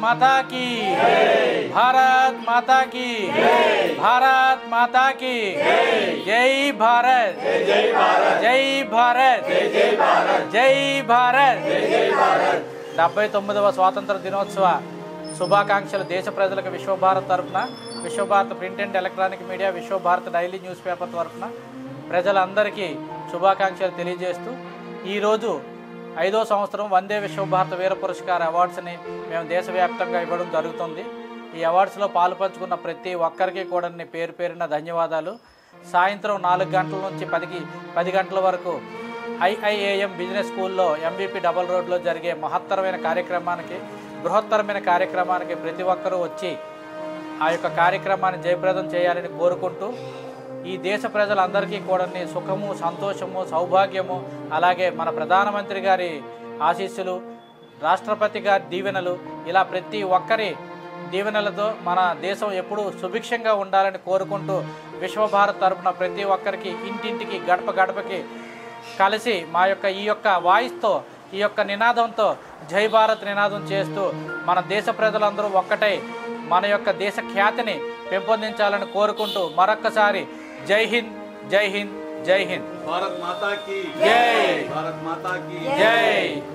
माता की भारत माता की भारत माता की जय भारत जय भारत जय भारत जय भारत जय भारत जय भारत 79వ స్వాతంత్ర దినోత్సవ శుభాకాంక్షలు దేశ ప్రజలకు విశ్వభారత్ తరపున Vishwabharat print and electronic media Vishwabharat daily news paper తరపున ప్రజలందరికీ శుభాకాంక్షలు తెలియజేస్తూ ఈరోజు 5వ సంవత్సరం వందే విశ్వభారత వీర పురస్కార్ అవార్డ్స్ని మేము దేశవ్యాప్తంగా ఇవ్వడం జరుగుతుంది. ఈ అవార్డ్స్లో పాలుపంచుకున్న ప్రతి ఒక్కరికి కూడా పేరు పేరున ధన్యవాదాలు. సాయంత్రం 4 గంటల నుంచి 10 గంటల వరకు IIAM బిజినెస్ స్కూల్లో MVP డబల్ రోడ్లో జరిగే మహత్తరమైన కార్యక్రమానికి బృహత్తరమైన కార్యక్రమానికి ప్రతి ఒక్కరూ వచ్చి ఆ యొక్క కార్యక్రమాన్ని జయప్రదం చేయాలని కోరుకుంటూ ఈ దేశ ప్రజలందరికీ కూడా సుఖము సంతోషము సౌభాగ్యము అలాగే మన ప్రధానమంత్రి గారి ఆశీస్సులు రాష్ట్రపతి గారి దీవెనలు ఇలా ప్రతి ఒక్కరి దీవెనలతో మన దేశం ఎప్పుడూ సుభిక్షంగా ఉండాలని కోరుకుంటూ విశ్వభారత్ తరపున ప్రతి ఒక్కరికి ఇంటింటికి గడప గడపకి కలిసి మా యొక్క ఈ యొక్క వాయిస్తో ఈ యొక్క నినాదంతో జై భారత్ నినాదం చేస్తూ మన దేశ ప్రజలందరూ ఒక్కటై మన యొక్క దేశ ఖ్యాతిని పెంపొందించాలని కోరుకుంటూ మరొక్కసారి जय हिंद जय हिंद जय हिंद। भारत माता की जय। भारत माता की जय।